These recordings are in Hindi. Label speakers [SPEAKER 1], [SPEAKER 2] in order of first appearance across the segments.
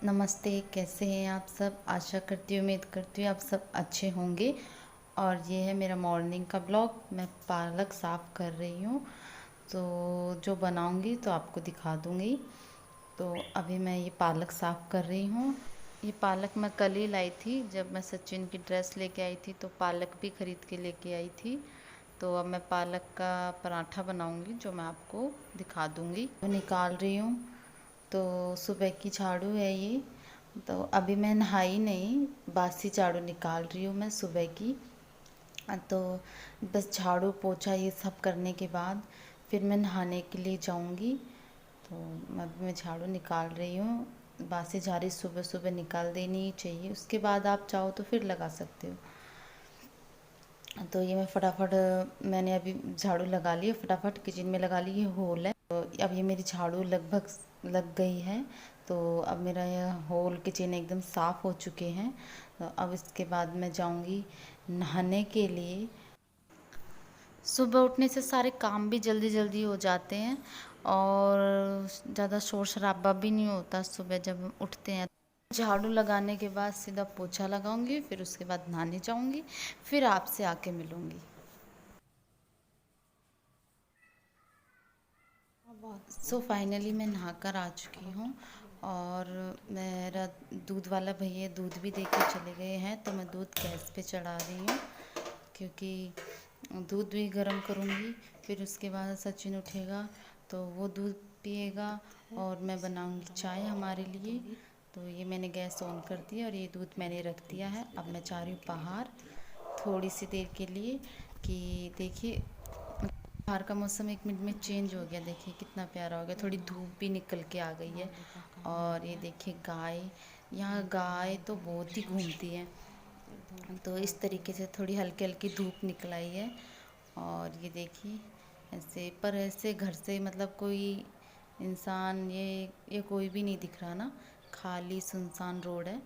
[SPEAKER 1] नमस्ते, कैसे हैं आप सब। आशा करती हूँ, उम्मीद करती हूँ आप सब अच्छे होंगे। और ये है मेरा मॉर्निंग का ब्लॉग। मैं पालक साफ़ कर रही हूँ, तो जो बनाऊँगी तो आपको दिखा दूँगी। तो अभी मैं ये पालक साफ़ कर रही हूँ। ये पालक मैं कल ही लाई थी, जब मैं सचिन की ड्रेस लेके आई थी तो पालक भी ख़रीद के लेके आई थी। तो अब मैं पालक का पराठा बनाऊँगी, जो मैं आपको दिखा दूँगी। तो निकाल रही हूँ। तो सुबह की झाड़ू है ये। तो अभी मैं नहाई नहीं, बासी झाड़ू निकाल रही हूँ मैं सुबह की। तो बस झाड़ू पोछा ये सब करने के बाद फिर मैं नहाने के लिए जाऊँगी। तो मैं झाड़ू निकाल रही हूँ। बासी झाड़ी सुबह सुबह निकाल देनी ही चाहिए, उसके बाद आप चाहो तो फिर लगा सकते हो। तो ये मैं फटाफट, मैंने अभी झाड़ू लगा ली है, फटाफट किचन में लगा ली। ये होल है, तो अब ये मेरी झाड़ू लगभग लग गई है। तो अब मेरा यह होल किचन एकदम साफ़ हो चुके हैं। तो अब इसके बाद मैं जाऊंगी नहाने के लिए। सुबह उठने से सारे काम भी जल्दी जल्दी हो जाते हैं और ज़्यादा शोर शराबा भी नहीं होता सुबह जब हम उठते हैं। झाड़ू लगाने के बाद सीधा पोछा लगाऊंगी, फिर उसके बाद नहाने जाऊंगी, फिर आपसे आके मिलूंगी। सो फाइनली मैं नहाकर आ चुकी हूँ और मेरा दूध वाला भैया दूध भी दे के चले गए हैं। तो मैं दूध गैस पे चढ़ा रही हूँ, क्योंकि दूध भी गर्म करूँगी। फिर उसके बाद सचिन उठेगा तो वो दूध पिएगा और मैं बनाऊँगी चाय हमारे लिए। तो ये मैंने गैस ऑन कर दिया और ये दूध मैंने रख दिया है। अब मैं जा रही हूँ बाहर थोड़ी सी देर के लिए, कि देखिए बाहर का मौसम एक मिनट में चेंज हो गया। देखिए कितना प्यारा हो गया, थोड़ी धूप भी निकल के आ गई है। और ये देखिए गाय, यहाँ गाय तो बहुत ही घूमती है। तो इस तरीके से थोड़ी हल्की हल्की धूप निकल आई है। और ये देखिए ऐसे, पर ऐसे घर से मतलब कोई इंसान, ये कोई भी नहीं दिख रहा ना, खाली सुनसान रोड है।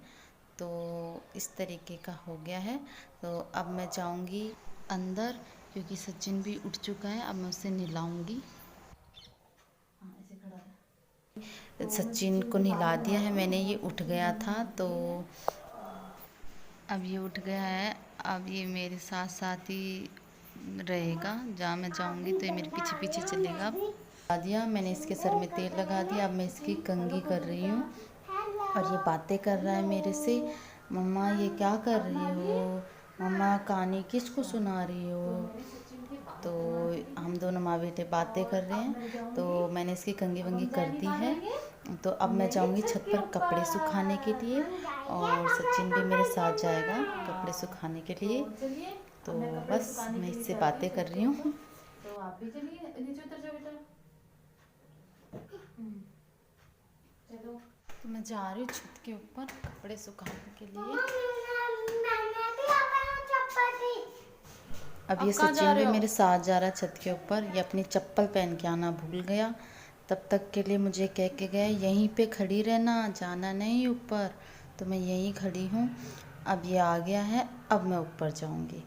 [SPEAKER 1] तो इस तरीके का हो गया है। तो अब मैं जाऊंगी अंदर, क्योंकि सचिन भी उठ चुका है। अब मैं उसे नहलाऊंगी। सचिन को नहला दिया है मैंने, ये उठ गया था। तो अब ये उठ गया है। अब ये मेरे साथ साथ ही रहेगा, जहाँ मैं जाऊंगी तो ये मेरे पीछे पीछे चलेगा। अब लगा दिया मैंने, इसके सर में तेल लगा दिया। अब मैं इसकी कंघी कर रही हूँ और ये बातें कर रहा है मेरे से। मम्मा ये क्या कर रही हो, मम्मा कहानी किसको सुना रही हो। तो हम दोनों माँ बेटे बातें कर रहे हैं। तो मैंने इसकी कंघी वंगी कर दी है। तो अब मैं जाऊंगी छत पर कपड़े सुखाने के लिए, और सचिन भी मेरे साथ जाएगा कपड़े सुखाने के लिए। तो बस मैं इससे बातें कर रही हूँ। तो आप भी चलिए, नीचे उतर जाओ बेटा। चलो, तो मैं जा रही हूँ छत के ऊपर कपड़े सुखाने के लिए। अब ये सचिन भी मेरे साथ जा रहा है छत के ऊपर। ये अपनी चप्पल पहन के आना भूल गया, तब तक के लिए मुझे कह के गया यहीं पे खड़ी रहना, जाना नहीं ऊपर। तो मैं यहीं खड़ी हूँ। अब ये आ गया है, अब मैं ऊपर जाऊँगी।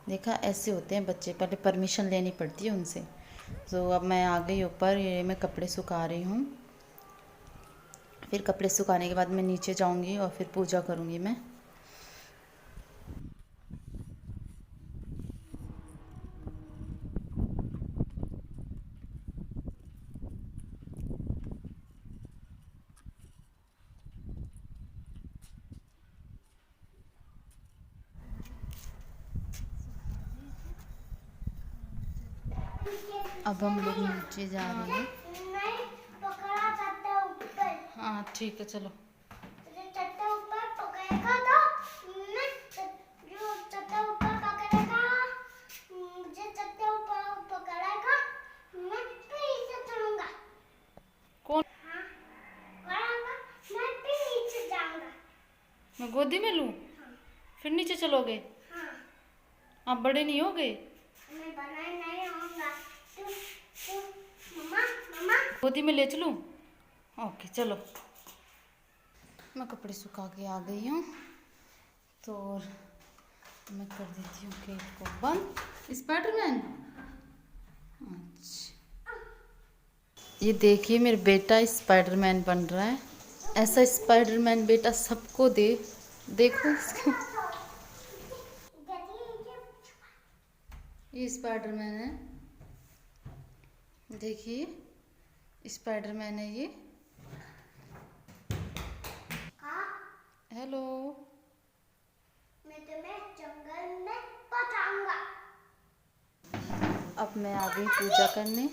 [SPEAKER 1] देखा, ऐसे होते हैं बच्चे, पहले परमिशन लेनी पड़ती है उनसे। तो अब मैं आ गई ऊपर, ये मैं कपड़े सुखा रही हूँ। फिर कपड़े सुखाने के बाद मैं नीचे जाऊँगी और फिर पूजा करूँगी मैं। अब हम लोग नीचे जा रहे हैं। हाँ ठीक है, चलो। कौन? मैं गोदी में लूँ? फिर नीचे चलोगे? आप बड़े नहीं हो गए? गोदी में ले चलूँ? ओके चलो। मैं कपड़े सुखा के आ गई हूँ, तो मैं कर देती हूँ गेट को बंद। स्पाइडरमैन, अच्छा ये देखिए मेरा बेटा स्पाइडरमैन बन रहा है। ऐसा स्पाइडरमैन बेटा सबको दे। देखो इसको। ये स्पाइडरमैन है, देखिए स्पाइडरमैन है ये। हेलो।
[SPEAKER 2] मैं तुम्हें जंगल में पहुंचाऊंगा।
[SPEAKER 1] अब मैं आ गई पूजा करने।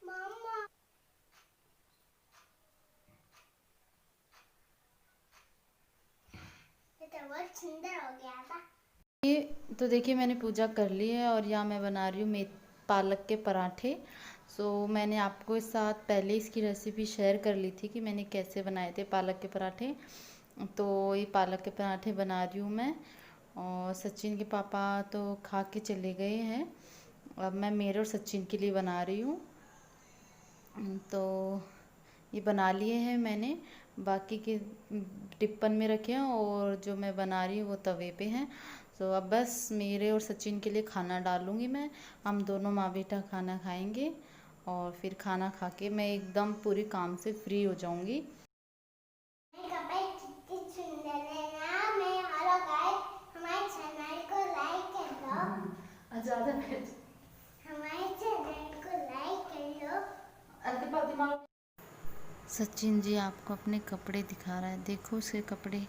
[SPEAKER 2] मम्मा, ये तो बहुत सुंदर हो गया था।
[SPEAKER 1] ये तो देखिए मैंने पूजा कर ली है और यहाँ मैं बना रही हूँ पालक के पराठे। मैंने आपको इस साथ पहले इसकी रेसिपी शेयर कर ली थी कि मैंने कैसे बनाए थे पालक के पराठे। तो ये पालक के पराठे बना रही हूँ मैं, और सचिन के पापा तो खा के चले गए हैं। अब मैं मेरे और सचिन के लिए बना रही हूँ। तो ये बना लिए हैं मैंने, बाकी के टिप्पन में रखे हैं और जो मैं बना रही हूँ वो तवे पे हैं। अब बस मेरे और सचिन के लिए खाना डालूँगी मैं। हम दोनों माँ बेटा खाना खाएंगे और फिर खाना खा के मैं एकदम पूरी काम से फ्री हो जाऊँगी।
[SPEAKER 2] कपड़े कितने सुंदर है ना। मैं हेलो गाइस, हमारे चैनल को लाइक कर दो।
[SPEAKER 1] ज़्यादा
[SPEAKER 2] हमारे चैनल को लाइक कर दो।
[SPEAKER 1] सचिन जी आपको अपने कपड़े दिखा रहा है, देखो उसके कपड़े।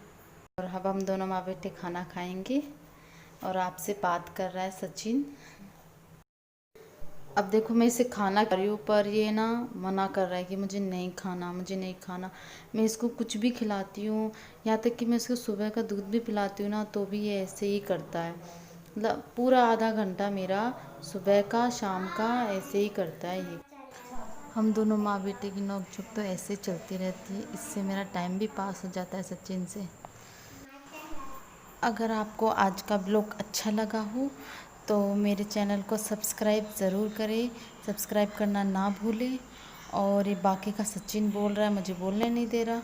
[SPEAKER 1] और अब हम दोनों माँ बेटे खाना खाएंगे और आपसे बात कर रहा है सचिन। अब देखो मैं इसे खाना खा रही हूँ पर ये ना मना कर रहा है कि मुझे नहीं खाना, मुझे नहीं खाना। मैं इसको कुछ भी खिलाती हूँ, यहाँ तक कि मैं इसको सुबह का दूध भी पिलाती हूँ ना, तो भी ये ऐसे ही करता है। मतलब पूरा आधा घंटा मेरा सुबह का शाम का ऐसे ही करता है ये। हम दोनों माँ बेटे की नोक-झोंक तो ऐसे चलती रहती है, इससे मेरा टाइम भी पास हो जाता है सचिन से। अगर आपको आज का ब्लॉग अच्छा लगा हो तो मेरे चैनल को सब्सक्राइब ज़रूर करें, सब्सक्राइब करना ना भूलें। और ये बाकी का सचिन बोल रहा है, मुझे बोलने नहीं दे रहा।